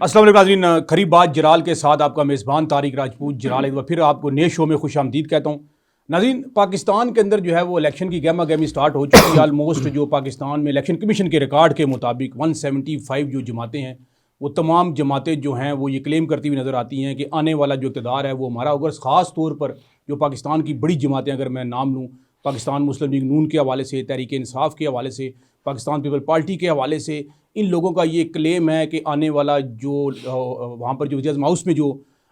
अस्सलाम वालेकुम नाज़रीन, खरी बात जलाल के साथ आपका मेज़बान तारिक राजपूत जलाल, एक बार फिर आपको नए शो में खुश आमदीद कहता हूँ। नाज़रीन, पाकिस्तान के अंदर जो है वो इलेक्शन की गहमा गहमी स्टार्ट हो चुकी है। आलमोस्ट जो पाकिस्तान में इलेक्शन कमीशन के रिकॉर्ड के मुताबिक 175 जो जमातें हैं, वो तमाम जमातें जो हैं वो ये क्लेम करती हुई नज़र आती हैं कि आने वाला जो इक़्तिदार है वो हमारा होगा। ख़ास तौर पर जो पाकिस्तान की बड़ी जमातें, अगर मैं नाम लूँ, पाकिस्तान मुस्लिम लीग नून के हवाले से, तहरीक इंसाफ के हवाले से, पाकिस्तान पीपल पार्टी के हवाले से, इन लोगों का ये क्लेम है कि आने वाला जो वहाँ पर जो वज़ीर हाउस में जो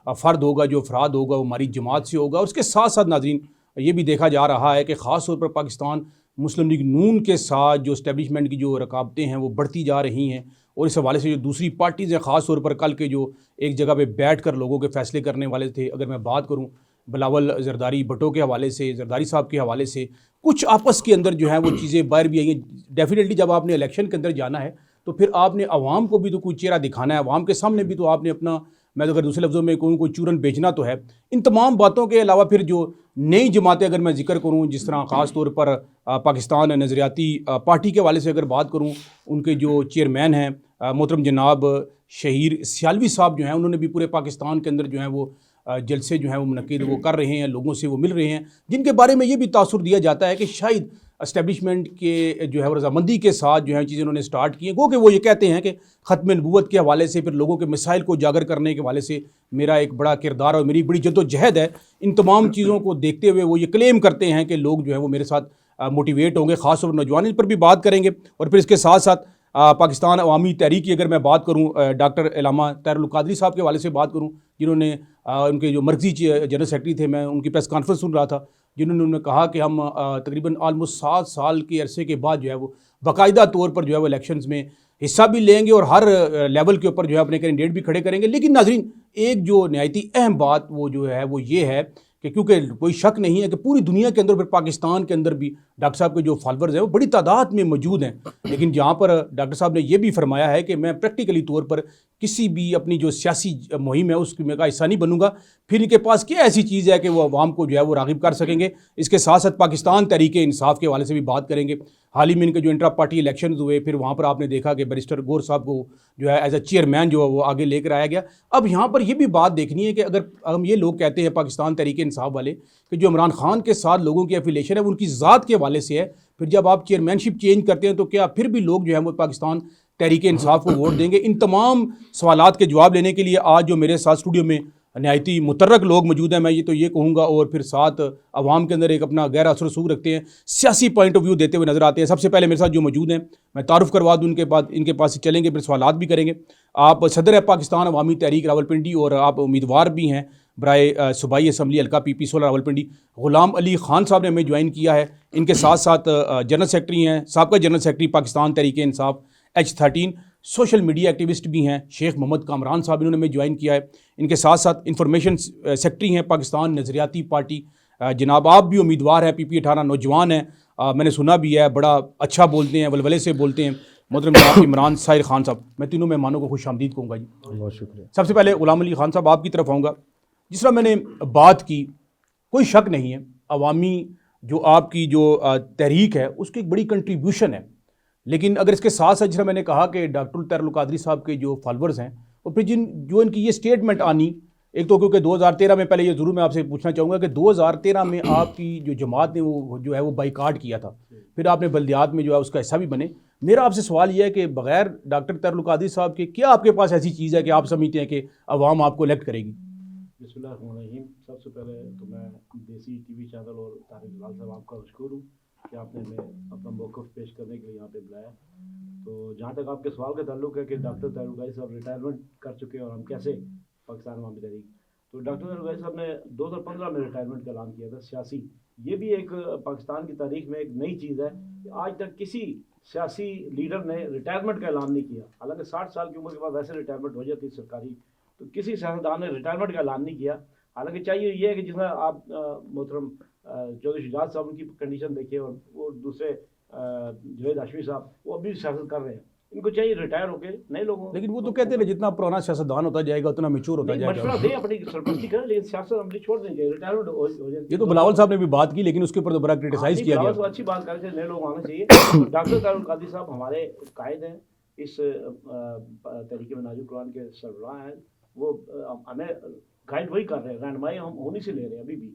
फ़र्द होगा, जो अफराद होगा, वो हमारी जमात से होगा। और उसके साथ साथ नाज़रीन ये भी देखा जा रहा है कि ख़ास तौर पर पाकिस्तान मुस्लिम लीग नून के साथ जो इस्टेब्लिशमेंट की जो रकावटें हैं वो बढ़ती जा रही हैं। और इस हवाले से जो दूसरी पार्टीज़ हैं, ख़ास तौर पर कल के जो एक जगह पे बैठ कर लोगों के फ़ैसले करने वाले थे, अगर मैं बात करूँ बिलावल जरदारी भुट्टो के हवाले से, जरदारी साहब के हवाले से, कुछ आपस के अंदर जो है वो चीज़ें बाहर भी आई हैं। डेफिनेटली जब आपने इलेक्शन के अंदर जाना है तो फिर आपने आवाम को भी तो कोई चेहरा दिखाना है, आवाम के सामने भी तो आपने अपना, मैं तो अगर दूसरे लफ्ज़ों में कहूँ, कोई चूरन बेचना तो है। इन तमाम बातों के अलावा फिर जो नई जमातें अगर मैं ज़िक्र करूँ, जिस तरह ख़ास तौर पर पाकिस्तान नज़रियाती पार्टी के हवाले से अगर बात करूँ, उनके जो चेयरमैन हैं मोहतरम जनाब शहीर सियालवी साहब जो हैं, उन्होंने भी पूरे पाकिस्तान के अंदर जो है वो जलसे जो हैं वो मुनक़िद वो कर रहे हैं, लोगों से वो मिल रहे हैं, जिनके बारे में ये भी तासुर दिया जाता है कि शायद एस्टेब्लिशमेंट के जो है रजामंदी के साथ जो है चीज़ें उन्होंने स्टार्ट की हैं। गो कि वो ये कहते हैं कि ख़त्म नबूवत के हवाले से, फिर लोगों के मसाइल को उजागर करने के हवाले से मेरा एक बड़ा किरदार और मेरी बड़ी जद्दोजहद है। इन तमाम चीज़ों को देखते हुए वो ये क्लेम करते हैं कि लोग जो है वो मेरे साथ मोटिवेट होंगे, ख़ास तौर पर नौजवान। इन पर भी बात करेंगे। और फिर इसके साथ साथ पाकिस्तान अवामी तहरीक की अगर मैं बात करूँ, डॉक्टर इलामा तैरुल कादरी साहब के हवाले से बात करूँ, जिन्होंने उनके जो मरकज़ी जनरल सेक्रेटरी थे, मैं उनकी प्रेस कॉन्फ्रेंस सुन रहा था, जिन्होंने कहा कि हम तकरीबन आलमोस्ट 7 साल के अरसे के बाद जो है वो बाकायदा तौर पर जो है वो इलेक्शंस में हिस्सा भी लेंगे और हर लेवल के ऊपर जो है अपने कैंडिडेट भी खड़े करेंगे। लेकिन नाज़रीन, एक जो नहायती अहम बात वो जो है वो ये है कि क्योंकि कोई शक नहीं है कि पूरी दुनिया के अंदर, फिर पाकिस्तान के अंदर भी डॉक्टर साहब के जो फॉलोअर्स हैं वो बड़ी तादाद में मौजूद हैं। लेकिन जहाँ पर डॉक्टर साहब ने ये भी फरमाया है कि मैं प्रैक्टिकली तौर पर किसी भी अपनी जो सियासी मुहिम है उसमें का हिस्सा नहीं बनूंगा। फिर इनके पास क्या ऐसी चीज़ है कि वो अवाम को जो है वो राग़िब कर सकेंगे। इसके साथ साथ पाकिस्तान तहरीक इंसाफ के हवाले से भी बात करेंगे। हाल ही में इनके जो इंट्रा पार्टी इलेक्शन हुए, फिर वहाँ पर आपने देखा कि बैरिस्टर गौर साहब को जो है एज अ चेयरमैन जो है वो आगे लेकर आया गया। अब यहाँ पर ये भी बात देखनी है कि अगर हम ये लोग कहते हैं पाकिस्तान तहरीक इंसाफ वाले कि जो इमरान खान के साथ लोगों की एफिलेशन है वो उनकी ज़ात के हवाले से है, फिर जब आप चेयरमैनशिप चेंज करते हैं तो क्या फिर भी लोग जो है वो पाकिस्तान तहरीक इंसाफ को वोट देंगे? इन तमाम सवालात के जवाब लेने के लिए आज जो मेरे साथ स्टूडियो में नहायती मुतर्रक लोग मौजूद हैं, मैं ये कहूँगा, और फिर साथ आवाम के अंदर एक अपना गहरा असर रसूख रखते हैं, सियासी पॉइंट ऑफ व्यू देते हुए नज़र आते हैं। सबसे पहले मेरे साथ जो मौजूद हैं मैं तारुफ करवा दूँ, उनके बाद इनके पास से चलेंगे, फिर सवालात भी करेंगे। आप सदर है पाकिस्तान अवामी तहरीक रावलपिंडी और आप उम्मीदवार भी हैं बराए सूबाई असम्बली हल्का PP 16 रावलपिंडी। ग़ुलाम अली ख़ान साहब ने हमें ज्वाइन किया है। इनके साथ साथ जनरल सेक्रेटरी हैं, साबका general secretary Pakistan Tehreek Insaf H13, social media activist भी हैं, शेख मोहम्मद कामरान साहब, इन्होंने हमें ज्वाइन किया है। इनके साथ साथ इंफॉर्मेशन सेक्रेटरी हैं पाकिस्तान नज़रियाती पार्टी, जनाब आप भी उम्मीदवार हैं, PP 18, नौजवान हैं, मैंने सुना भी है, बड़ा अच्छा बोलते हैं, वलवले से बोलते हैं, मोहतरम जनाब इमरान साहिर खान साहब। मैं तीनों मेहमानों को खुश आमदीद कहूँगा जी। बहुत शुक्रिया। सबसे पहले ग़ुलाम अली ख़ान साहब आपकी तरफ आऊँगा। जिस तरह मैंने बात की, कोई शक नहीं है अवामी जो आपकी जो तहरीक है उसकी एक बड़ी कंट्रीब्यूशन है। लेकिन अगर इसके साथ साथ, जिस तरह मैंने कहा कि डॉक्टर तैरुल कादरी साहब के जो फॉलोअर्स हैं, और फिर जो इनकी ये स्टेटमेंट आनी, एक तो क्योंकि 2013 में, पहले ये ज़रूर मैं आपसे पूछना चाहूँगा कि 2013 में आपकी जो जमात ने वो जो है वो बाइकाट किया था, फिर आपने बल्दियात में जो है उसका हिस्सा भी बने। मेरा आपसे सवाल यह है कि बग़ैर डॉक्टर तैरुल कादरी साहब के क्या आपके पास ऐसी चीज़ है कि आप समझते हैं कि अवाम आपको इलेक्ट करेगी? बिस्मिल्लाहिर्रहमानिर्रहीम। सबसे पहले तो मैं देसी TV चैनल और तारिक जलाल साहब आपका मशकूर हूँ कि आपने हमें अपना मौक़िफ़ पेश करने के लिए यहाँ पे बुलाया। तो जहाँ तक आपके सवाल का ताल्लुक है कि डॉक्टर तैरुल कादरी साहब रिटायरमेंट कर चुके हैं और हम कैसे पाकिस्तान अवामी तहरीक, तो डॉक्टर तैरुल कादरी साहब ने 2015 में रिटायरमेंट का ऐलान किया था सियासी। ये भी एक पाकिस्तान की तारीख में एक नई चीज़ है कि आज तक किसी सियासी लीडर ने रिटायरमेंट का ऐलान नहीं किया। हालांकि 60 साल की उम्र के बाद वैसे रिटायरमेंट हो जाती है सरकारी, तो किसी सियासतदान ने रिटायरमेंट का ऐलान नहीं किया। हालांकि चाहिए ये है कि जिसमें आप मोहतरम चौधरी शुजात साहब की कंडीशन देखिए, और वो दूसरे जवेद हाशमी साहब, वो अभी सियासत कर रहे हैं, इनको चाहिए रिटायर होके नए लोगों। लेकिन वो तो कहते हैं जितना पुराना सियासतदान होता जाएगा उतना मैच्योर होता जाएगा। मशवरा दें, अपनी सरपरस्ती करें, लेकिन सियासत अपनी छोड़ देंगे, रिटायरमेंट हो जाए। ये तो बिलावल साहब ने भी बात की, लेकिन उसके ऊपर तो बड़ा क्रिटिसाइज किया गया। तो अच्छी बात करके नए लोग आना चाहिए। तो डॉक्टर तैरुल कादरी साहब हमारे कायद हैं, اس تحریک منہاج القرآن کے سربراہ ہیں، وہ ہمیں گائیڈ وہی کر رہے ہیں، رہنمائی ہم انہیں سے لے رہے ہیں ابھی بھی.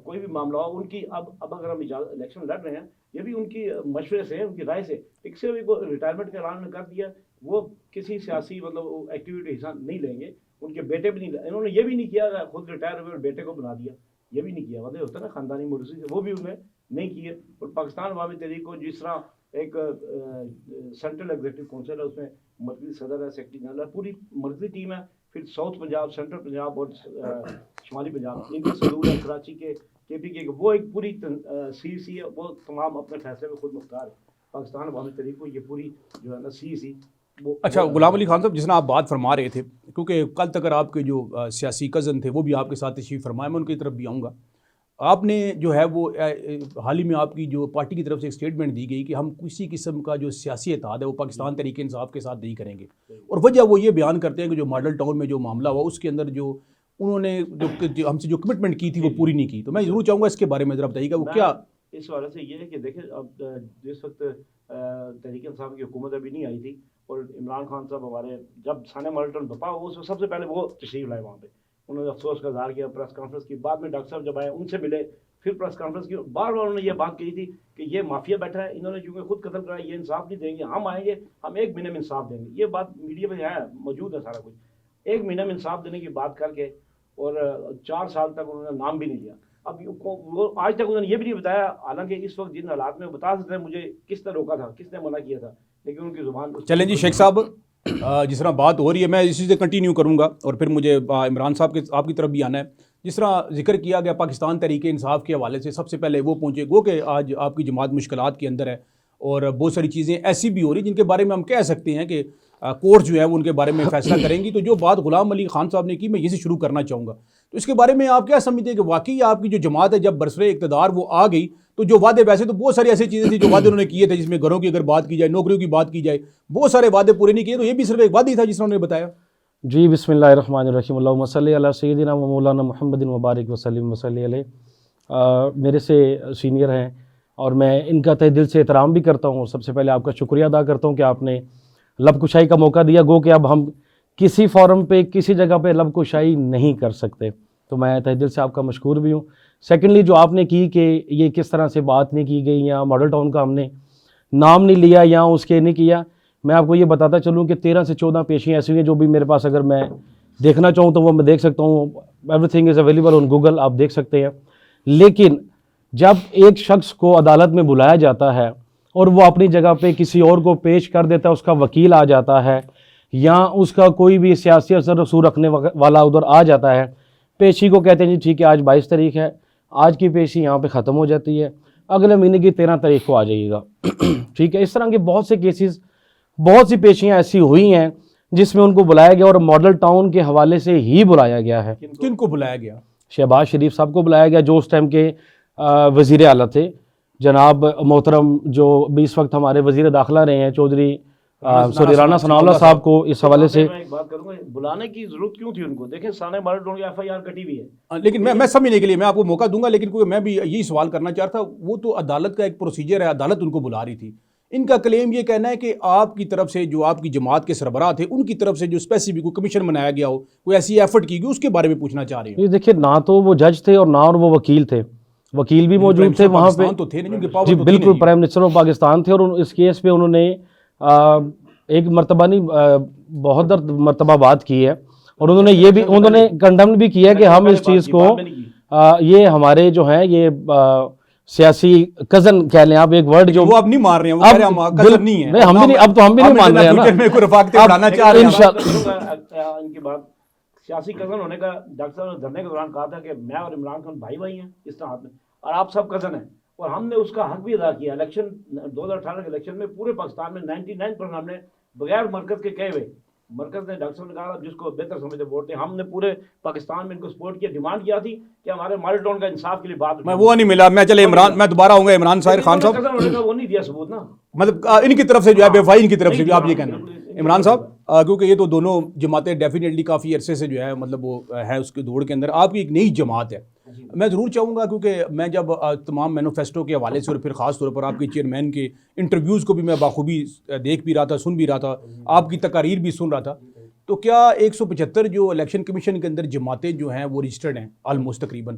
کوئی بھی معاملہ ہو ان کی اب اگر ہم الیکشن لڑ رہے ہیں یہ بھی ان کی مشورے سے، ان کی رائے سے. ایک سے بھی ریٹائرمنٹ کا اعلان کر دیا، وہ کسی سیاسی مطلب ایکٹیویٹی حصہ نہیں لیں گے. ان کے بیٹے بھی نہیں، انہوں نے یہ بھی نہیں کیا خود ریٹائر ہوئے اور بیٹے کو بنا دیا، یہ بھی نہیں کیا. مطلب ہوتا ہے نا خاندانی موروثی سے، وہ بھی انہوں نے نہیں کیے. اور پاکستان عوامی تحریک کو جس طرح ایک سینٹرل ایگزیکٹو کونسل ہے، اس میں مرکزی صدر ہے، سیکرٹری جنرل ہے، پوری مرکزی ٹیم ہے. پھر ساؤتھ پنجاب، سینٹرل پنجاب اور شمالی پنجاب، ان کے صدور ہے، کراچی کے پی کے، وہ ایک پوری سی ہے، وہ تمام اپنے فیصلے میں خود مختار ہے. پاکستان عوامی تحریک کو یہ پوری جو ہے نا سی اچھا غلام علی خان صاحب، جس طرح آپ بات فرما رہے تھے، کیونکہ کل تک آپ کے جو سیاسی کزن تھے وہ بھی آپ کے ساتھ تشریف فرمائے، میں ان کی طرف بھی آؤں گا. آپ نے جو ہے وہ حال ہی میں آپ کی جو پارٹی کی طرف سے ایک اسٹیٹمنٹ دی گئی کہ ہم کسی قسم کا جو سیاسی اتحاد ہے وہ پاکستان تحریک انصاف کے ساتھ نہیں کریں گے. اور وجہ وہ یہ بیان کرتے ہیں کہ جو ماڈل ٹاؤن میں جو معاملہ ہوا اس کے اندر جو انہوں نے جو ہم سے جو کمٹمنٹ کی تھی وہ پوری نہیں کی. تو میں ضرور چاہوں گا اس کے بارے میں ذرا بتائیے گا وہ کیا. اس حوالے سے یہ ہے کہ دیکھیں اب جس وقت تحریک انصاف کی حکومت ابھی نہیں آئی تھی اور عمران خان صاحب ہمارے جب سانحہ ماڈل ٹاؤن بپا اس سب سے پہلے وہ تشریف لائے وہاں پہ. انہوں نے افسوس کا اظہار کیا، پریس کانفرنس کی. بعد میں ڈاکٹر صاحب جب آئے ان سے ملے، پھر پریس کانفرنس کی. بار بار انہوں نے یہ بات کہی تھی کہ یہ مافیا بیٹھا ہے، انہوں نے چونکہ خود قتل کرایا، یہ انصاف نہیں دیں گے، ہم آئیں گے، ہم 1 مہینے میں انصاف دیں گے. یہ بات میڈیا میں ہے، موجود ہے سارا کچھ. 1 مہینے میں انصاف دینے کی بات کر کے اور 4 سال تک انہوں نے نام بھی نہیں لیا. اب وہ آج تک انہوں نے یہ بھی نہیں بتایا، حالانکہ اس وقت جن حالات میں وہ بتا سکتے ہیں مجھے کس نے روکا تھا، کس نے منع کیا تھا، لیکن ان کی زبان. چلیں جی شیخ صاحب، جس طرح بات ہو رہی ہے میں اسی سے کنٹینیو کروں گا اور پھر مجھے عمران صاحب کے آپ کی طرف بھی آنا ہے. جس طرح ذکر کیا گیا پاکستان تحریک انصاف کے حوالے سے، سب سے پہلے وہ پہنچے گو کہ آج آپ کی جماعت مشکلات کے اندر ہے اور بہت ساری چیزیں ایسی بھی ہو رہی جن کے بارے میں ہم کہہ سکتے ہیں کہ کورٹ جو ہے وہ ان کے بارے میں فیصلہ کریں گی. تو جو بات غلام علی خان صاحب نے کی میں یہ سے شروع کرنا چاہوں گا. تو اس کے بارے میں آپ کیا سمجھتے ہیں کہ واقعی آپ کی جو جماعت ہے جب برسر اقتدار وہ آ گئی تو جو وعدے، ویسے تو بہت ساری ایسی چیزیں تھیں جو وعدے انہوں نے کیے تھے، جس میں گھروں کی اگر بات کی جائے، نوکریوں کی بات کی جائے، بہت سارے وعدے پورے نہیں کیے، تو یہ بھی صرف ایک وعدہ ہی تھا جس طرح انہوں نے بتایا. جی بسم اللہ الرحمن الرحیم، اللہم صلی علی سیدنا و مولانا محمد مبارک وسلم وصلی علیہ. میرے سے سینئر ہیں اور میں ان کا تہ دل سے احترام بھی کرتا ہوں. سب سے پہلے آپ کا شکریہ ادا کرتا ہوں کہ آپ نے لب کشائی کا موقع دیا. گو کہ اب ہم کسی فورم پہ کسی جگہ پہ لب کشائی نہیں کر سکتے، تو میں تہ دل سے آپ کا مشکور بھی ہوں. سیکنڈلی جو آپ نے کی کہ یہ کس طرح سے بات نہیں کی گئی یا ماڈل ٹاؤن کا ہم نے نام نہیں لیا یا اس کے نہیں کیا، میں آپ کو یہ بتاتا چلوں کہ 13 سے 14 پیشیاں ایسی ہوئی ہیں جو بھی میرے پاس اگر میں دیکھنا چاہوں تو وہ میں دیکھ سکتا ہوں. Every thing is available on Google, آپ دیکھ سکتے ہیں. لیکن جب ایک شخص کو عدالت میں بلایا جاتا ہے اور وہ اپنی جگہ پہ کسی اور کو پیش کر دیتا ہے، اس کا وکیل آ جاتا ہے یا اس کا کوئی بھی سیاسی اثر رسوخ رکھنے والا ادھر آ جاتا ہے، پیشی کو کہتے ہیں جی ٹھیک ہے آج 22 تاریخ ہے، آج کی پیشی یہاں پہ ختم ہو جاتی ہے، اگلے مہینے کی 13 تاریخ کو آ جائیے گا. ٹھیک ہے، اس طرح کے بہت سے کیسز، بہت سی پیشیاں ایسی ہوئی ہیں جس میں ان کو بلایا گیا اور ماڈل ٹاؤن کے حوالے سے ہی بلایا گیا ہے. کن کو بلایا گیا؟ شہباز شریف صاحب کو بلایا گیا جو اس ٹائم کے وزیر اعلیٰ تھے. جناب محترم جو بھی اس وقت ہمارے وزیر داخلہ رہے ہیں چودھری رانا ثناء اللہ صاحب کو اس حوالے سے. میں ایک بات کروں گا، بلانے کی ضرورت کیوں تھی ان کو؟ دیکھیں سانحہ ماڈل ٹاؤن کی FIR کٹی ہوئی ہے. لیکن میں سمجھنے کے لیے میں آپ کو موقع دوں گا، لیکن میں بھی یہی سوال کرنا چاہتا تھا. وہ تو عدالت کا ایک پروسیجر ہے، عدالت ان کو بلا رہی تھی. ان کا کلیم یہ کہنا ہے کہ آپ کی طرف سے جو آپ کی جماعت کے سربراہ تھے ان کی طرف سے جو اسپیسیفک کوئی کمیشن بنایا گیا ہو، کوئی ایسی ایفرٹ کی گئی، اس کے بارے میں پوچھنا چاہ رہے ہیں. یہ دیکھیے نہ تو وہ جج تھے اور نہ اور وہ وکیل تھے. وکیل بھی موجود تھے وہاں پہ، جی بالکل پرائم منسٹر آف پاکستان تھے، اور اس کیس پہ انہوں نے ایک مرتبہ نہیں بہت مرتبہ بات کی ہے اور انہوں نے یہ بھی انہوں نے کنڈم بھی کیا کہ ہم اس چیز کو یہ ہمارے جو ہیں یہ سیاسی کزن کہہ لیں آپ، ایک ورڈ جو وہ اب نہیں مان رہے ہیں، وہ کہہ رہے ہیں کزن نہیں ہے. ہم بھی نہیں، اب تو ہم بھی نہیں مان رہے ہیں نا. ان کی بات سیاسی کزن ہونے کا ڈاکٹر صاحب نے دھرنے کے دوران کہا تھا کہ میں اور عمران خان بھائی بھائی ہیں اس طرح میں، اور آپ سب کزن ہیں، اور ہم نے اس کا حق بھی ادا کیا. الیکشن 2018 کے الیکشن میں پورے پاکستان میں 99% ہم نے بغیر مرکز کے کہے ہوئے، مرکز نے ڈاکٹر صاحب نے کہا جس کو بہتر سمجھتے ووٹ دیں، ہم نے پورے پاکستان میں ان کو سپورٹ کیا. ڈیمانڈ کیا تھی کہ ہمارے ماڈل ٹاؤن کا انصاف کے لیے بات، میں وہ نہیں ملا. میں چلے عمران، میں دوبارہ آؤں گا عمران صاحب خان صاحب. وہ نہیں دیا ثبوت نا، مطلب ان کی طرف سے جو ہے بے وفائی ان کی طرف سے بھی آپ یہ کہنا عمران صاحب، کیونکہ یہ تو دونوں جماعتیں ڈیفینیٹلی کافی عرصے سے جو ہے مطلب وہ ہے اس کے دوڑ کے اندر. آپ کی ایک نئی جماعت ہے میں ضرور چاہوں گا کیونکہ میں جب تمام مینوفیسٹو کے حوالے سے اور پھر خاص طور پر آپ کے چیئرمین کے انٹرویوز کو بھی میں بخوبی دیکھ بھی رہا تھا، سن بھی رہا تھا، آپ کی تقاریر بھی سن رہا تھا، تو کیا 175 جو الیکشن کمیشن کے اندر جماعتیں جو ہیں وہ رجسٹرڈ ہیں آلموسٹ تقریباً،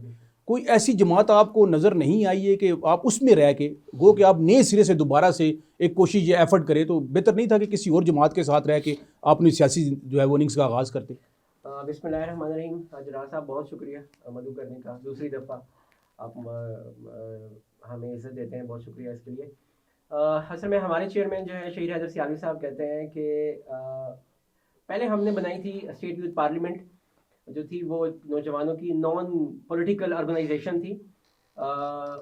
کوئی ایسی جماعت آپ کو نظر نہیں آئی ہے کہ آپ اس میں رہ کے گو کہ آپ نئے سرے سے دوبارہ سے ایک کوشش یا ایفرٹ کریں؟ تو بہتر نہیں تھا کہ کسی اور جماعت کے ساتھ رہ کے آپ اپنی سیاسی جو ہے وہ اننگز کا آغاز کرتے؟ بسم اللہ الرحمن الرحیم. جلال صاحب بہت شکریہ مدعو کرنے کا، دوسری دفعہ آپ ہمیں عزت دیتے ہیں، بہت شکریہ اس کے لیے. اصل میں ہمارے چیئرمین جو ہے شہید حیدر سیالوی صاحب کہتے ہیں کہ پہلے ہم نے بنائی تھی اسٹیٹ یوتھ پارلیمنٹ جو تھی، وہ نوجوانوں کی نان پولیٹیکل آرگنائزیشن تھی.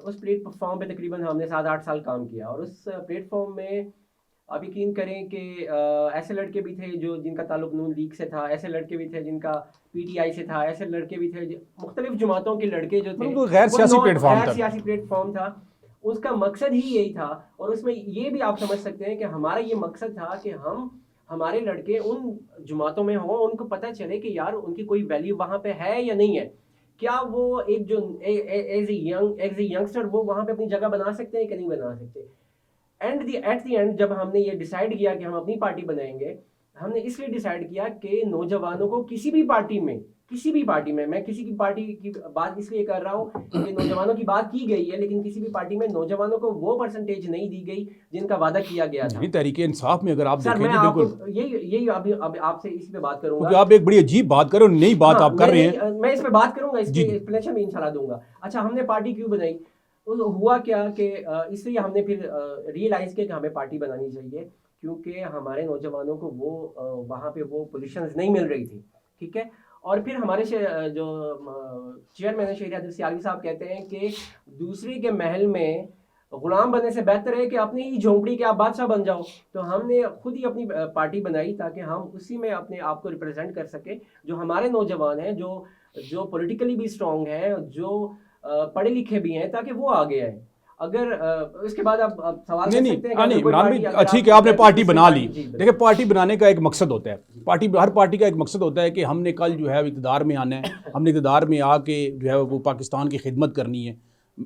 اس پلیٹ فارم پہ تقریباً ہم نے 7-8 سال کام کیا، اور اس پلیٹ فارم میں آپ یقین کریں کہ ایسے لڑکے بھی تھے جو جن کا تعلق نون لیگ سے تھا، ایسے لڑکے بھی تھے جن کا پی ٹی آئی سے تھا، ایسے لڑکے بھی تھے مختلف جماعتوں کے لڑکے جو تھے، غیر سیاسی پلیٹ فارم تھا. اس کا مقصد ہی یہی تھا، اور اس میں یہ بھی آپ سمجھ سکتے ہیں کہ ہمارا یہ مقصد تھا کہ ہمارے لڑکے ان جماعتوں میں ہوں، ان کو پتہ چلے کہ یار ان کی کوئی ویلیو وہاں پہ ہے یا نہیں ہے، کیا وہ ایک جو ایز اے ینگسٹر وہ وہاں پہ اپنی جگہ بنا سکتے ہیں کہ نہیں بنا سکتے. ایٹ دی اینڈ جب ہم نے یہ ڈیسائیڈ کیا کہ ہم اپنی پارٹی بنائیں گے، ہم نے اس لیے ڈیسائیڈ کیا کہ نوجوانوں کو کسی بھی پارٹی میں میں کسی کی پارٹی کی بات اس لیے کر رہا ہوں کہ نوجوانوں کی بات کی گئی ہے، لیکن کسی بھی پارٹی میں نوجوانوں کو وہ پرسنٹیج نہیں دی گئی جن کا وعدہ کیا گیا تھا. تحریک انصاف میں اگر آپ دیکھیں میں یہی آپ سے اس پہ بات کروں گا، آپ ایک بڑی عجیب بات کریں، نئی بات آپ کر رہے ہیں، میں اس پہ بات کروں گا، اس کی ایکسپلینیشن بھی انشاءاللہ دوں گا. اچھا، ہم نے پارٹی کیوں بنائی؟ ہوا کیا کہ اس لیے ہم نے پھر ریئلائز کیا کہ ہمیں پارٹی بنانی چاہیے، کیونکہ ہمارے نوجوانوں کو وہ وہاں پہ وہ پوزیشنز نہیں مل رہی تھی. ٹھیک ہے. اور پھر ہمارے جو چیئرمین شہید حیدر سیالوی صاحب کہتے ہیں کہ دوسرے کے محل میں غلام بننے سے بہتر ہے کہ اپنی ہی جھونپڑی کے آپ بادشاہ بن جاؤ. تو ہم نے خود ہی اپنی پارٹی بنائی تاکہ ہم اسی میں اپنے آپ کو ریپرزینٹ کر سکیں. جو ہمارے نوجوان ہیں، جو پولیٹیکلی بھی اسٹرانگ ہیں، جو پڑھے لکھے بھی ہیں، تاکہ وہ آگے آئیں. اگر اس کے بعد آپ سوال کر سکتے ہیں کہ عمران بھائی اچھی کہ آپ نے پارٹی بنا لی. دیکھیں، پارٹی بنانے کا ایک مقصد ہوتا ہے، ہر پارٹی کا ایک مقصد ہوتا ہے کہ ہم نے کل جو ہے اقتدار میں آنا ہے، ہم نے اقتدار میں آ کے جو ہے وہ پاکستان کی خدمت کرنی ہے.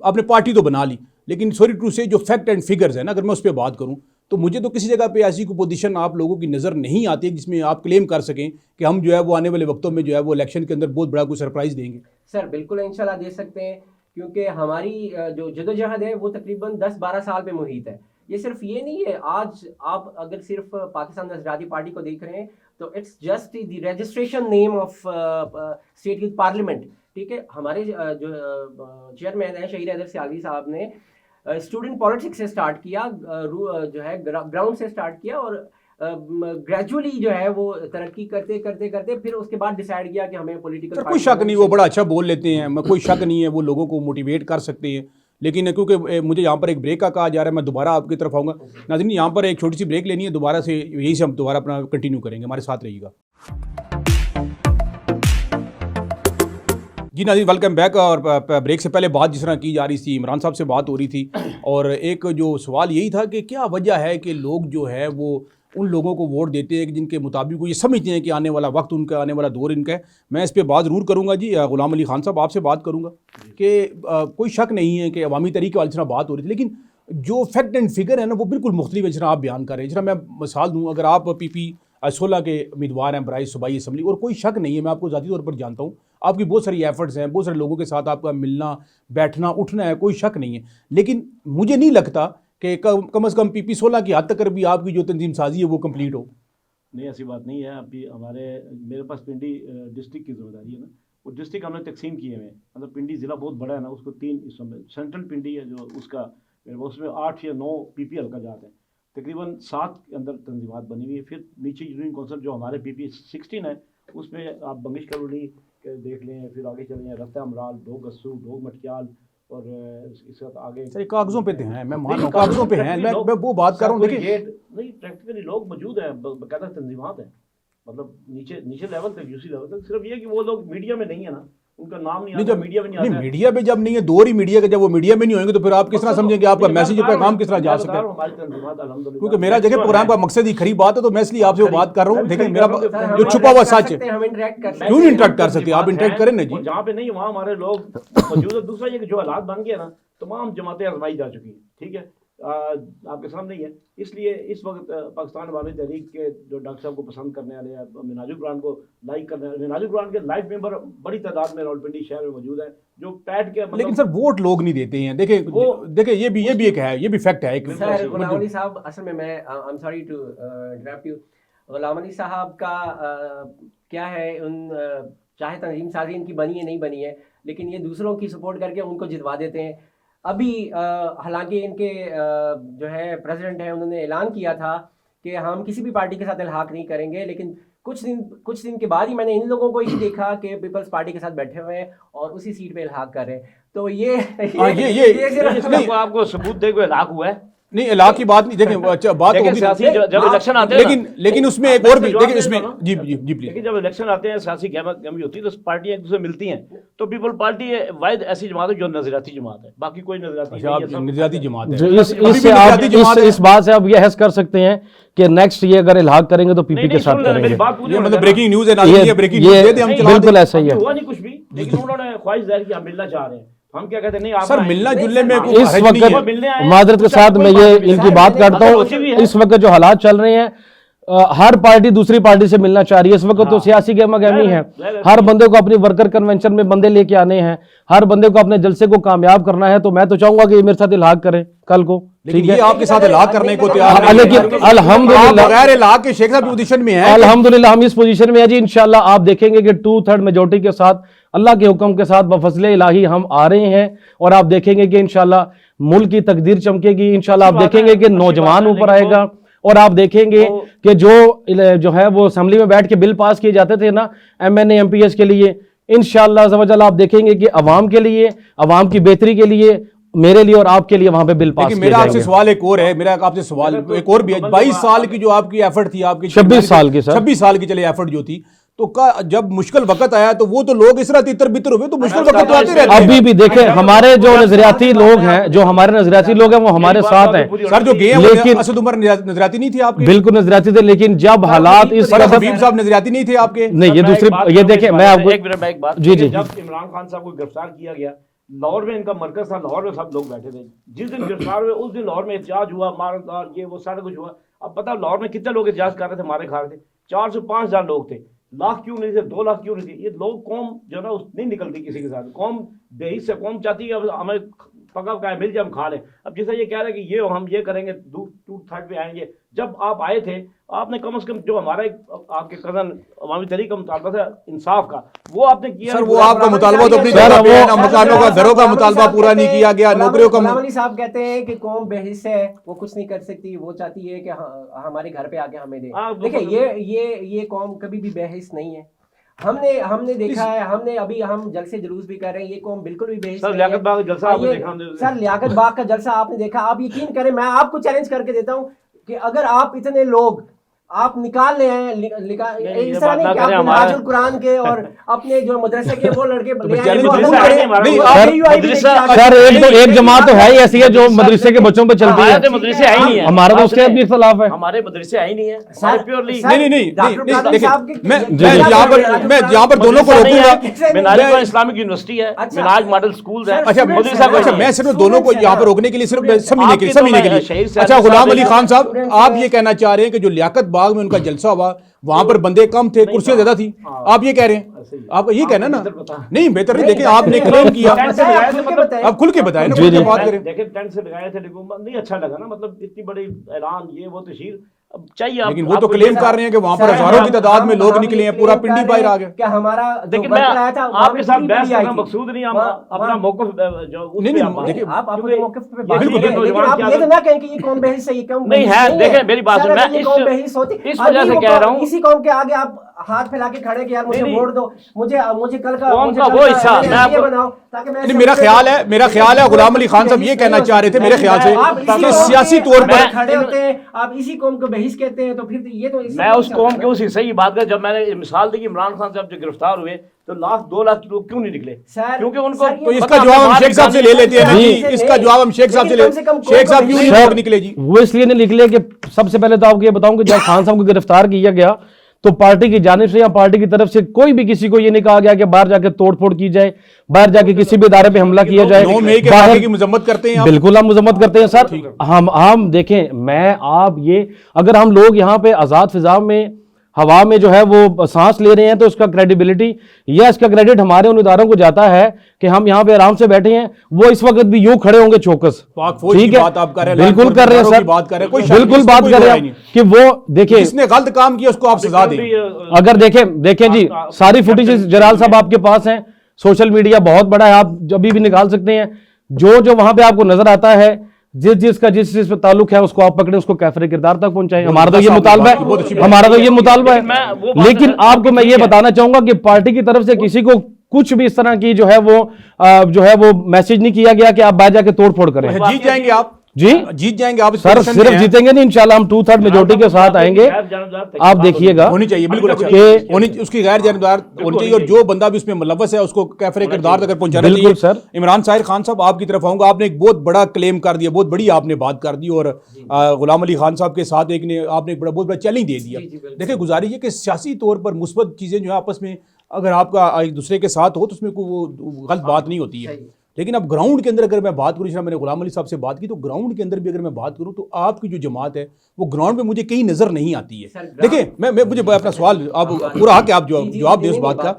آپ نے پارٹی تو بنا لی، لیکن سوری ٹو سے جو فیکٹ اینڈ فگرز ہیں نا، اگر میں اس پہ بات کروں تو مجھے تو کسی جگہ پہ ایسی کوئی پوزیشن آپ لوگوں کی نظر نہیں آتی جس میں آپ کلیم کر سکیں کہ ہم جو ہے وہ آنے والے وقتوں میں جو ہے وہ الیکشن کے اندر بہت بڑا کوئی سرپرائز دیں گے. سر بالکل انشاءاللہ دے سکتے ہیں، کیونکہ ہماری جو جدوجہد ہے وہ تقریباً 10-12 سال پہ محیط ہے. یہ صرف یہ نہیں ہے، آج آپ اگر صرف پاکستان نظریاتی پارٹی کو دیکھ رہے ہیں تو it's just the registration name of State Youth Parliament. ٹھیک ہے. ہمارے جو چیئرمین ہیں شہید حیدر سیالوی صاحب نے اسٹوڈنٹ پالیٹکس سے سٹارٹ کیا، جو ہے گراؤنڈ سے سٹارٹ کیا، اور گریجولی جو ہے وہ ترقی کرتے پھر اس کے بعد ڈیسائیڈ کیا کہ ہمیں پولیٹیکل. کوئی شک نہیں، وہ بڑا اچھا بول لیتے ہیں، کوئی شک نہیں ہے، وہ لوگوں کو موٹیویٹ کر سکتے ہیں. لیکن کیونکہ مجھے یہاں پر ایک بریک کا کہا جا رہا ہے، میں دوبارہ آپ کی طرف آؤں گا. ناظرین، یہاں پر ایک چھوٹی سی بریک لینی ہے، دوبارہ سے یہیں سے ہم دوبارہ اپنا کنٹینیو کریں گے، ہمارے ساتھ رہیے گا. جی ناظرین، ویلکم بیک. اور بریک سے پہلے بات جس طرح کی جا رہی تھی، عمران صاحب سے بات ہو رہی تھی، اور ایک جو سوال یہی تھا کہ کیا وجہ ہے کہ لوگ جو ہے وہ ان لوگوں کو ووٹ دیتے ہیں جن کے مطابق وہ یہ سمجھتے ہیں کہ آنے والا وقت ان کا، آنے والا دور ان کا ہے. میں اس پہ بات ضرور کروں گا. جی غلام علی خان صاحب، آپ سے بات کروں گا کہ کوئی شک نہیں ہے کہ عوامی طریقے والی طرح بات ہو رہی تھی، لیکن جو فیکٹ اینڈ فگر ہے نا وہ بالکل مختلف ہے جس طرح آپ بیان کر رہے ہیں. جس طرح میں مثال دوں، اگر آپ PP 16 کے امیدوار ہیں برائے صوبائی اسمبلی، اور کوئی شک نہیں ہے، میں آپ کو ذاتی طور پر جانتا ہوں، آپ کی بہت ساری ایفرٹس ہیں، بہت سارے لوگوں کے ساتھ آپ کا ملنا بیٹھنا اٹھنا ہے، کوئی شک نہیں ہے، لیکن مجھے نہیں لگتا کہ کم از کم PP 16 کی حد تک بھی آپ کی جو تنظیم سازی ہے وہ کمپلیٹ ہو. نہیں، ایسی بات نہیں ہے. ابھی میرے پاس پنڈی ڈسٹرکٹ کی ذمہ داری ہے نا، وہ ڈسٹرکٹ ہم نے تقسیم کیے ہوئے ہیں. مطلب پنڈی ضلع بہت بڑا ہے نا، اس کو 3 حصوں میں سینٹرل پنڈی ہے جو اس میں 8 یا 9 PP ہلکا جاتے ہیں، تقریباً 7 کے اندر تنظیمات بنی ہوئی ہے. پھر نیچے یونین کونسل جو ہمارے PP 16 ہے، اس میں آپ بنگش کالونی دیکھ لیں، پھر آگے چلے جائیں رفتہ امرال، ڈوگ گسو، ڈوگ مٹکیال، اور اس کے ساتھ آگے کاغذوں پہ ہیں، میں مان رہا ہوں کاغذوں پہ ہیں، میں وہ بات کر رہا ہوں. دیکھیں نہیں، پریکٹیکلی لوگ موجود ہیں، باقاعدہ تنظیمات ہیں، مطلب نیچے لیول تک، UC لیول تک. صرف یہ کہ وہ لوگ میڈیا میں نہیں ہے نا، उनका नाम नहीं नहीं आता, जब मीडिया में नहीं नहीं आता है। मीडिया में जब नहीं है, दो ही मीडिया के, जब वो मीडिया में नहीं होंगे तो फिर आप किस तरह समझेंगे आपका मैसेज पैगाम किस तरह जा सकता है? क्योंकि मेरा देखिए प्रोग्राम का मकसद ही खरी बात है, तो मैं इसलिए आपसे वो बात कर रहा हूँ। देखिए मेरा जो छुपा हुआ सच है, हम इंटरेक्ट कर सकते क्यों नहीं इंटरेक्ट कर सकते? आप इंटरेक्ट करें ना जी। जहाँ पे नहीं वहाँ हमारे लोग मौजूद है। दूसरा ये कि जो हालात बन गए ना, तमाम जमातें आजमाई जा चुकी हैं, ठीक है, आपके सामने ही है। इसलिए इस वक्त पाकिस्तान अवामी तहरीक के जो डॉक्टर साहब को पसंद करने वाले हैं, मिनाजुल कुरान को लाइक करने वाले, मिनाजुल कुरान के लाइव मेंबर बड़ी तादाद में रावलपिंडी शहर में मौजूद है, जो पैट के लेकिन सर वोट लोग नहीं देते हैं। देखिए ये भी एक है, ये भी फैक्ट है। सर गुलाम अली साहब, असल में मैं I am sorry to interrupt you, Ghulam Ali साहब का क्या है, चाहे तंजीम साजी इनकी बनी है नहीं बनी है, लेकिन ये दूसरों की सपोर्ट करके उनको जितवा देते हैं। अभी हालांकि इनके जो है प्रेसिडेंट हैं, उन्होंने ऐलान किया था कि हम किसी भी पार्टी के साथ इल्हाक नहीं करेंगे, लेकिन कुछ दिन के बाद ही मैंने इन लोगों को ही देखा कि पीपल्स पार्टी के साथ बैठे हुए हैं और उसी सीट पे इल्हाक कर रहे हैं। तो ये आपको सबूत दे कोई इल्हाक हुआ है? नहीं इलाके की बात नहीं, देखिए बात होगी जब इलेक्शन आते हैं, लेकिन उसमें एक और भी देखिए, इसमें जी प्लीज, लेकिन जब इलेक्शन आते हैं, सियासी गहमी होती है, तो पार्टियां एक दूसरे मिलती हैं, तो पीपल पार्टी वाहिद ऐसी जमात है जो नजरियाती जमात है, बाकी कोई नजरियाती जमात है। इस बात से आप ये हस कर सकते हैं कि नेक्स्ट ये अगर इल्हाक करेंगे तो पीपी के साथ करेंगे। ये मतलब ब्रेकिंग न्यूज है, ये ब्रेकिंग न्यूज है, हम चला बिल्कुल ऐसा ही है। हुआ नहीं कुछ भी, लेकिन उन्होंने ख्वाहिश जाहिर की हम मिलना चाह रहे हैं। हम क्या कहते हैं, नहीं आप सर मिलना जुलने में इस वक्त मादरत के साथ मैं ये इनकी बात करता हूँ, इस वक्त जो हालात चल रहे हैं, हर पार्टी दूसरी पार्टी से मिलना चाह रही है। इस वक्त तो सियासी गहमा-गहमी है, हर बंदे को अपनी वर्कर कन्वेंशन में बंदे लेके आने हैं, हर बंदे को अपने जलसे को कामयाब करना है। तो मैं तो चाहूंगा कि ये मेरे साथ इल्हाक करें कल को, ठीक है, आपके साथ इल्हाक करने को तैयार है, लेकिन अल्हम्दुलिल्लाह बगैर इल्हाक के शेख साहब पोजीशन में है। अल्हम्दुलिल्लाह हम इस पोजीशन में है जी। इंशाल्लाह आप देखेंगे कि 2/3 मेजोरिटी के साथ, अल्लाह के हुक्म के साथ, बफज़ले इलाही हम आ रहे हैं, और आप देखेंगे कि इंशाल्लाह मुल्क की तकदीर चमकेगी। इंशाल्लाह आप देखेंगे कि नौजवान ऊपर आएगा, और आप देखेंगे कि जो है वो असेंबली में बैठ के बिल पास किए जाते थे ना MNA MPS के लिए, इंशाअल्लाह ज़वजल आप देखेंगे कि अवाम के लिए, अवाम की बेहतरी के लिए, मेरे लिए और आपके लिए वहां पे बिल पास किए मेरा आपसे सवाल एक और है, मेरा आपसे सवाल एक और भी है। 22 साल की जो आपकी एफर्ट थी, आपकी 26 साल की सर, 26 साल की चले एफर्ट जो थी, तो जब मुश्किल वक्त आया तो वो तो लोग इस तरह तितर बितर हुए, तो मुश्किल वक्त तो आते रहते हैं। अभी भी देखें हमारे जो नजरियाती लोग हैं, जो हमारे नजरियाती लोग हैं वो हमारे साथ हैं। सर जो गए लेकिन असद उमर नजरियाती नहीं थे आपके? बिल्कुल नजरियाती थे, लेकिन जब हालात इस हबीब साहब नजरियाती नहीं थे आपके? नहीं, ये दूसरी, ये देखें मैं आपको एक बात, जी जी, जब इमरान खान साहब को गिरफ्तार किया गया, लाहौर में इनका मरकज था, लाहौर में सब लोग बैठे थे। जिस दिन गिरफ्तार हुए उस दिन लाहौर में एहतजाज हुआ, मार ये वो सारा कुछ हुआ। अब पता लाहौर में कितने लोग एहतजाज कर रहे थे, मारे खा रहे थे? 4 से 5 हज़ार लोग थे। लाख क्यों नहीं थे, 2 लाख क्यों नहीं थे? ये लोग कौम जो ना नहीं निकलती किसी के साथ, कौम बेहिस से कौम चाहती है हमें पका पकाए मिल जाए, हम खा लें। अब जैसे ये कह रहे हैं कि ये हम ये करेंगे, 2/3 पे आएंगे। जब आप आए थे, आपने कम से कम जो हमारा आपके कजन अवामी तहरीक का मुतालबा था इंसाफ का, वो आपने किया। सर वो आपका मुतालबा तो अपनी मकानों का, घरों का मुतालबा पूरा नहीं किया गया, नौकरियों का। गुलाम अली साहब कहते हैं कि कौम बेहिस है, वो कुछ नहीं कर सकती, वो चाहती है कि हमारे घर पे आके हमें दे। देखिए ये कौम कभी भी बेहिस नहीं है। हमने देखा है, हम जलसे जुलूस भी कर रहे हैं, ये कौम बिल्कुल भी बेहिस नहीं है। लियाकत बाग का जलसा आपने देखा? सर लियाकत बाग का जलसा आपने देखा? आप यकीन करें, मैं आपको चैलेंज करके देता हूं कि अगर आप इतने लोग आप निकाल ले हैं, इस तरह नहीं कि आप मिनाजुल कुरान के और अपने जो मदरसे के वो लड़के सर एक जमात तो है ही ऐसी है जो मदरसे के बच्चों पे चलती है। मदरसे है ही नहीं है, हमारा तो उसके भी इख्तिलाफ है। हमारे मदरसे है ही नहीं है, मैं यहाँ पर दोनों को रोकूंगा। मिनाज इस्लामिक यूनिवर्सिटी है, मिनाज मॉडल स्कूल है। अच्छा मैं सिर्फ दोनों को यहाँ पर रोकने के लिए, सिर्फ समझने के लिए। अच्छा गुलाम अली खान साहब, आप ये कहना चाह रहे हैं कि जो लियाकत बाग में उनका जलसा हुआ, वहां पर बंदे कम थे, कुर्सियां ज्यादा थी, आप ये कह रहे हैं? आपका ये कहना ना? नहीं बेहतर नहीं, देखिए आपने क्लेम किया, अब खुल के बताएं ना, खुल के बात करें। देखिए टेंट से लगाए थे, नहीं अच्छा लगा ना, मतलब इतनी बड़ी ऐलान ये वो तशहीर चाहिए। लेकिन वो तो क्लेम कर रहे हैं कि वहां पर हजारों की तादाद में लोग निकले हैं, पूरा पिंडी बाहर आ गया। क्या हमारा देखिए मैं आपके साथ बहस करना मकसूद नहीं, हम अपना मौक़िफ़ जो नहीं देखिए आप अपने मौक़िफ़ पे बात करें, लेकिन आप ये तो ना कहें कि ये कौम बेहिस है, ये कौम नहीं है। देखिए मेरी बात सुन, मैं इस वजह से कह रहा हूं, इसी कौम के आगे हाथ फैला के खड़े कि यार मुझे नहीं, वोट दो, मुझे कल का कौन मुझे का कल वो का हिस्सा? मेरे मैं एमपीए आपको- बनाओ ताकि मैं नहीं, मेरा ख्याल है गुलाम अली खान साहब ये कहना चाह रहे थे मेरे ख्याल से आप इसी कि कौम सियासी के तौर अगर पर खड़े होते हैं, आप इसी कौम को बहिस कहते हैं, तो फिर ये तो इससे मैं कौन उस सा कौम होता के है? उस हिस्से की बात कर, जब मैंने मिसाल दी कि इमरान खान साहब जो गिरफ्तार हुए तो 2 लाख लोग क्यों नहीं निकले? सर, क्योंकि उनको सर, ये- तो इसका जवाब हम शेख साहब से ले लेते हैं ना जी, इसका जवाब हम शेख साहब से ले, शेख साहब क्यों नहीं लोग निकले जी? वो इसलिए नहीं निकले कि सबसे पहले तो आपको ये बताऊं कि जब खान साहब को गिरफ्तार किया गया तो पार्टी की जानिब से या पार्टी की तरफ से कोई भी किसी को ये नहीं कहा गया कि बाहर जाके तोड़फोड़ की जाए, बाहर जाके किसी भी इदारे पे हमला किया जाए। 9 मई के बाहर- वाक़े की मजम्मत करते हैं आप? बिल्कुल हम मजम्मत करते हैं सर। हम देखें, मैं आप ये अगर हम लोग यहाँ पे आज़ाद फिजा में हवा में जो है वो सांस ले रहे हैं तो उसका क्रेडिबिलिटी या इसका क्रेडिट हमारे उन इदारों को जाता है कि हम यहाँ पे आराम से बैठे हैं, वो इस वक्त भी यूं खड़े होंगे चौकस। पाक फौज की बात आप कर रहे हैं, बिल्कुल कर रहे हैं लाखों सर, की बात कर रहे हैं, कोई शक बिल्कुल नहीं, बात कोई कर रहे बुराई हैं नहीं। कि वो देखिए जिसने गलत काम किया उसको आप सजा दें। अगर देखें जी सारी फुटेज जलाल साहब आपके पास हैं, सोशल मीडिया बहुत बड़ा है, आप जब भी निकाल सकते हैं। जो वहां पे आपको नजर आता है, जिस चीज पे ताल्लुक है उसको आप पकड़े, उसको कैफरे किरदार तक पहुंचाएं। हमारा तो ये मुतालबा है, हमारा तो ये मुतालबा है। लेकिन आपको मैं ये बताना चाहूंगा कि पार्टी की तरफ से किसी को कुछ भी इस तरह की जो है वो मैसेज नहीं किया गया कि आप बाहर जाके तोड़ फोड़ करें। जीत जाएंगे आप जी जीत जाएंगे आप इस सर, पोजीशन में सिर्फ हैं। जीतेंगे नहीं, इंशाल्लाह हम 2/3 मेजोरिटी के साथ आएंगे। आप देखिएगा होनी चाहिए बिल्कुल अच्छा कि- होनी उसकी गैर जानबदार होनी चाहिए, और जो बंदा भी उसमें मुलव्वस है उसको कैफरे किरदार तक पहुंचाना बिल्कुल चाहिए। सर। इमरान साहिर खान साहब आपकी तरफ आऊंगा, आपने एक बहुत बड़ा क्लेम कर दिया, बहुत बड़ी आपने बात कर दी, और गुलाम अली खान साहब के साथ आपने एक बहुत बड़ा चैलेंज दे दिया। देखिए गुजारिश है कि सियासी तौर पर मुस्बत चीजें जो है आपस में अगर आपका एक दूसरे के साथ हो तो उसमें कोई वो गलत बात नहीं होती है। लेकिन अब ग्राउंड के अंदर अगर मैं बात करूँ, जैसे मैंने गुलाम अली साहब से बात की, तो ग्राउंड के अंदर भी अगर मैं बात करूँ तो आपकी जो जमात है वो ग्राउंड पे मुझे कहीं नजर नहीं आती है। देखिए मैं मुझे अपना सवाल आप पूरा हक है, आप जवाब दें उस बात का,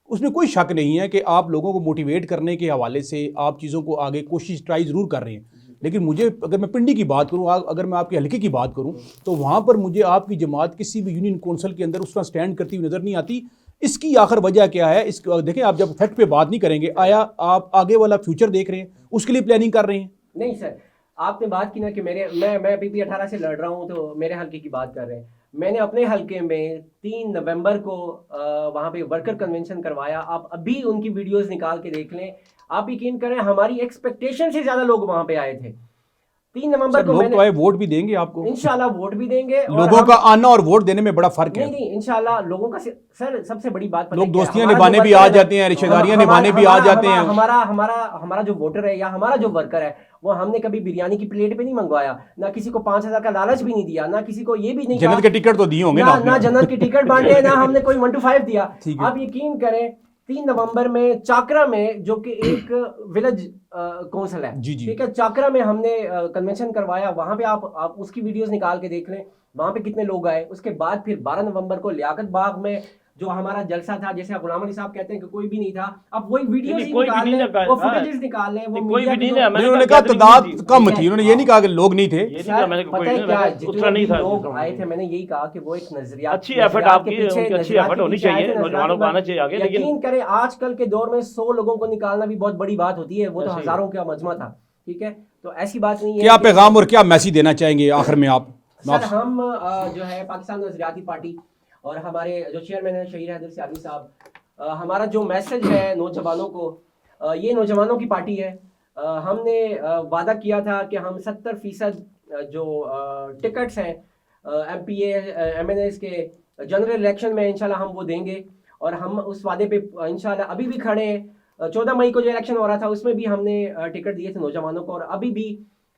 उसमें कोई शक नहीं है कि आप लोगों को मोटिवेट करने के हवाले से आप चीज़ों को आगे कोशिश ट्राई ज़रूर कर रहे हैं। लेकिन मुझे अगर मैं पिंडी की बात करूँ, अगर मैं आपके हल्के की बात करूँ, तो वहाँ पर मुझे आपकी जमात किसी भी यूनियन कौंसिल के अंदर उस तरह स्टैंड करती हुई नज़र नहीं आती। इसकी आखिर वजह क्या है? देखें, आप जब फैक्ट पे बात नहीं करेंगे, आया आप आगे वाला फ्यूचर देख रहे हैं, उसके लिए प्लानिंग कर रहे हैं? नहीं सर, आपने बात की ना कि मैं पीपी 18 से लड़ रहा हूँ, तो मेरे हल्के की बात कर रहे हैं। मैंने अपने हल्के में 3 नवंबर को वहाँ पे वर्कर कन्वेंशन करवाया। आप अभी उनकी वीडियोस निकाल के देख लें, आप यकीन करें हमारी एक्सपेक्टेशन से ज़्यादा लोग वहाँ पे आए थे। 3 नवंबर को लोग तो आए, वोट भी देंगे आपको, इंशाल्लाह वोट भी देंगे। लोगों का आना और वोट देने में बड़ा फर्क है। नहीं इंशाल्लाह लोगों का सर सबसे बड़ी बात पता लोग है क्या? दोस्तियां हमारा निभाने जो भी वर्कर आ है, जाते हैं, रिश्तेदारियां निभाने भी आ जाते हैं। हमारा जो वोटर है या हमारा जो वर्कर है, वो हमने कभी बिरयानी की प्लेट पे नहीं मंगवाया, ना किसी को 5,000 का लालच भी नहीं दिया, ना किसी को ये भी नहीं जन्नत के टिकट तो दिए होंगे ना ना जन्नत के टिकट बांटे, ना हमने कोई 1 to 5 दिया। ठीक है। आप यकीन करें 3 नवंबर में चाकरा में, जो कि एक विलेज कौंसिल है, जी, जी। ठीक है, चाकरा में हमने कन्वेंशन करवाया। वहां पे आप उसकी वीडियोस निकाल के देख लें, वहां पे कितने लोग आए। उसके बाद फिर 12 नवंबर को लियाकत बाग में जो हमारा जलसा था, जैसे गुलाम अली साहब कहते हैं कि कोई भी नहीं था, अब वही वीडियोस नहीं, कोई भी निकाल नहीं लें, लगा, वो हाँ। फुटेजेस निकाल लें, वो नहीं, कोई भी नहीं है, नहीं, उन्होंने कहा तादाद कम थी, उन्होंने ये नहीं कहा कि लोग नहीं थे। ये नहीं कहा मैंने, पता कोई है नहीं, क्या, मैंने जितने उतना नहीं भी था। लोग आए थे, मैंने यही कहा कि वो एक नजरिया अच्छी एफर्ट आपकी, उनकी अच्छी एफर्ट होनी चाहिए, नौजवानों को आना चाहिए आगे। लेकिन यकीन करें आजकल के दौर में 100 लोगों को निकालना भी बहुत बड़ी बात होती है, वो तो ऐसे ही। हजारों का मजमा था, ठीक है। तो ऐसी बात नहीं है। क्या पैगाम और क्या मैसेज देना चाहेंगे आखिर में आप? सर हम जो है पाकिस्तान नजरियाती पार्टी और हमारे जो चेयरमैन है शहीद हैदर सियादी साहब, हमारा जो मैसेज है नौजवानों को, ये नौजवानों की पार्टी है। हमने वादा किया था कि हम 70% जो टिकट्स हैं MPA MNAs के जनरल इलेक्शन में इंशाल्लाह हम वो देंगे, और हम उस वादे पे इंशाल्लाह अभी भी खड़े हैं। 14 मई को जो इलेक्शन हो रहा था उसमें भी हमने टिकट दिए थे नौजवानों को, और अभी भी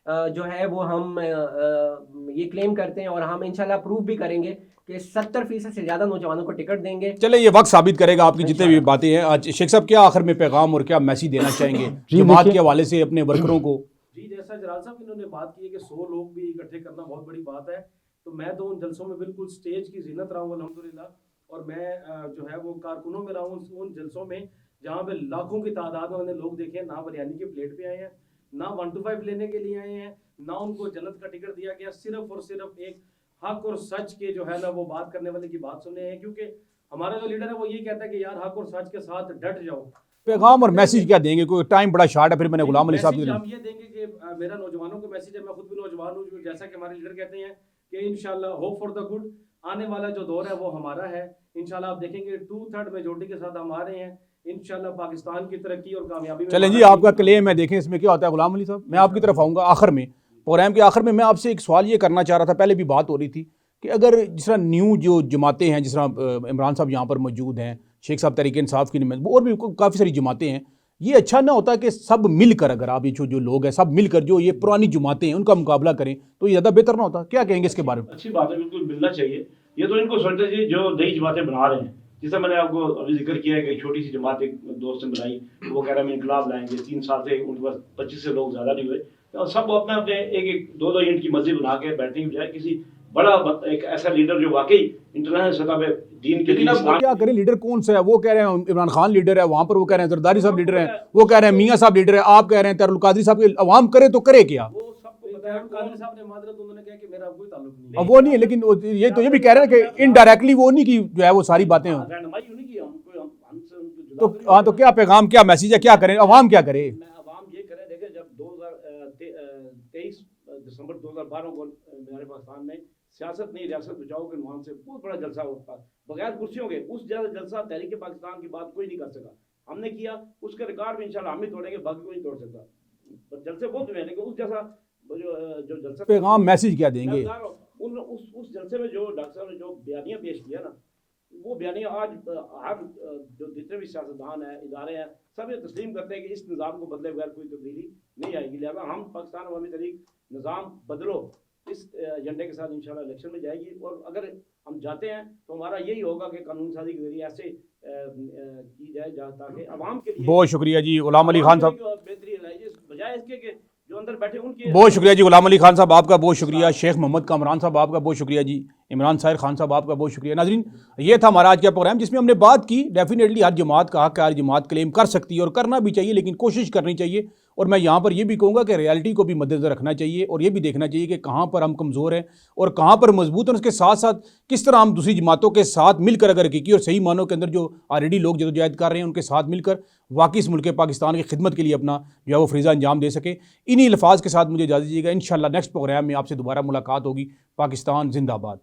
जो है वो हम ये क्लेम करते हैं, और हम इंशाल्लाह प्रूव भी करेंगे कि 70% से ज्यादा नौजवानों को टिकट देंगे। चले ये वक्त साबित करेगा आपकी जितने भी बातें हैं। आज शेख साहब क्या आखिर में पैगाम और क्या मैसेज देना चाहेंगे जमात के हवाले से अपने वर्करों को? जी, जैसा जलाल साहब इन्होंने बात की है कि 100 लोग भी इकट्ठे करना बहुत बड़ी बात है, तो मैं तो उन जलसों में बिल्कुल स्टेज की जीनत रहा हूँ अल्हम्दुलिल्लाह, और मैं जो है वो कारकुनों में रहा हूँ उन जलसों में जहाँ पे लाखों की तादाद में मैंने लोग देखे हैं, ना बिरयानी की प्लेट पे आए हैं, ना 1 to 5 लेने के लिए आए हैं, ना उनको जन्नत का टिकट दिया गया, सिर्फ और सिर्फ एक हक और सच के जो है ना वो बात करने वाले की बात सुनने हैं। क्योंकि हमारा जो लीडर है वो ये कहता है कि यार हक और सच के साथ डट जाओ। पैगाम और मैसेज क्या देंगे? कोई टाइम बड़ा शार्ट है, फिर मैंने गुलाम अली साहब मैसेज की हम ये देंगे कि मेरा नौजवानों को मैसेज है, मैं खुद भी नौजवान हूँ, जैसा कि हमारे लीडर कहते हैं कि इंशाल्लाह होप फॉर द गुड, आने वाला जो दौर है वो हमारा है इंशाल्लाह। आप देखेंगे 2/3 मेजोरिटी के साथ हम आ रहे हैं इंशाल्लाह। पाकिस्तान की तरक्की और कामयाबी में चलें जी, आपका क्लेम है, देखें इसमें क्या होता है। गुलाम अली साहब, मैं आपकी तरफ आऊँगा आखिर में, प्रोग्राम के आखिर में। मैं आपसे एक सवाल ये करना चाह रहा था, पहले भी बात हो रही थी कि अगर जिस तरह न्यू जो जमातें हैं, जिस तरह इमरान साहब यहाँ पर मौजूद हैं, शेख साहब तहरीक इंसाफ की नमाज, और भी काफ़ी सारी जमातें हैं, ये अच्छा ना होता कि सब मिलकर, अगर आप ये जो लोग हैं सब मिलकर जो ये पुरानी जमातें हैं उनका मुकाबला करें, तो ये ज़्यादा बेहतर ना होता? क्या कहेंगे इसके बारे में? अच्छी बात है, बिल्कुल मिलना चाहिए। ये तो इनको सोचना चाहिए जो नई जमातें बना रहे हैं। जैसे मैंने आपको अभी जिक्र किया है कि छोटी सी जमात एक दोस्त ने बनाई, वो कह रहा है मैं इनकलाब लाएंगे, 3 साल से उनके पास 25 से लोग ज़्यादा नहीं हुए, तो सब अपने अपने एक 2-2 यूनिट की मस्जिद बना के बैठने की बजाय किसी बड़ा एक ऐसा लीडर जो वाकई इंटरनेशनल सतह पे दीन के लिए क्या करें? लीडर कौन सा है? वो कह रहे हैं इमरान खान लीडर है, वहाँ पर वो कह रहे हैं जरदारी साहब लीडर हैं, वो कह रहे हैं मियाँ साहब लीडर है, आप कह रहे हैं तरुल कादरी साहब के। अवाम करे तो करे क्या? वो सबको बताया। कादरी साहब ने मादरत उन्होंने कहा कि मेरा कोई ताल्लुक नहीं है। अब वो नहीं है, लेकिन ये तो ये भी कह रहे हैं कि इनडायरेक्टली वो नहीं की जो है वो सारी बातें हों। रहनुमाई उन्हीं की, हमसे उनको तो जुदा हाँ, तो क्या पैगाम, क्या मैसेज है, क्या करें, अवाम क्या करे? मैं अवाम ये करे, देखें जब 2023 दिसंबर 2012 को हमारे पाकिस्तान में सियासत नहीं रियासत बचाओ के उन्वान से बहुत बड़ा जलसा होता, बगैर कुर्सियों के, उस जैसा जलसा तहरीक पाकिस्तान की बात कोई नहीं कर सका। हमने किया, उसका रिकॉर्ड भी इंशाल्लाह हम ही तोड़ेंगे, बाकी कोई नहीं तोड़ सकता। पर जलसे बहुत हुए, लेकिन उस जैसा जो जलसा पैगाम मैसेज क्या देंगे? उस जलसे में जो डॉक्टर साहब ने जो बयानियाँ पेश किया ना, वो बयानियाँ आज हर जो जितने भी सियासतदान हैं, इदारे हैं, सब ये तस्लीम करते हैं कि इस निज़ाम को बदले बगैर कोई तब्दीली नहीं आएगी। लिहाजा हम पाकिस्तान अवामी तहरीक निज़ाम बदलो इस एजेंडे के साथ इंशाल्लाह इलेक्शन में जाएगी। और अगर हम जाते हैं तो हमारा यही होगा कि कानून साजी के जरिए ऐसे की जाए जहाँ ताकि अवाम के लिए। बहुत शुक्रिया जी गुलाम अली खान साहब, बेहतरी बजाय इसके कि जो अंदर बैठे उनके। बहुत शुक्रिया जी गुलाम अली खान साहब, आपका बहुत शुक्रिया। शेख मोहम्मद कामरान साहब, आपका बहुत शुक्रिया जी। इमरान साहिर खान साहब, आपका बहुत शुक्रिया। नाज़रीन, ये था हमारा आज का प्रोग्राम, जिसमें हमने बात की डेफिनेटली हर जमात का हक है, हर जमात क्लेम कर सकती है और करना भी चाहिए, लेकिन कोशिश करनी चाहिए। और मैं यहाँ पर ये भी कहूँगा कि रियलिटी को भी मद्देनजर रखना चाहिए और ये भी देखना चाहिए कि कहाँ पर हम कमज़ोर हैं और कहाँ पर मजबूत हैं। उसके साथ साथ किस तरह हम दूसरी जमातों के साथ मिलकर अगर की और सही मानों के अंदर जो ऑलरेडी लोग जदोजहद कर रहे हैं उनके साथ मिलकर वाकई इस मुल्क पाकिस्तान की खिदमत के लिए अपना जो है वो फरीज़ा अंजाम दे सके। इन्हीं अल्फाज के साथ मुझे इजाज़त दीजिएगा। इंशाल्लाह नेक्स्ट प्रोग्राम में आपसे दोबारा मुलाकात होगी। पाकिस्तान जिंदाबाद।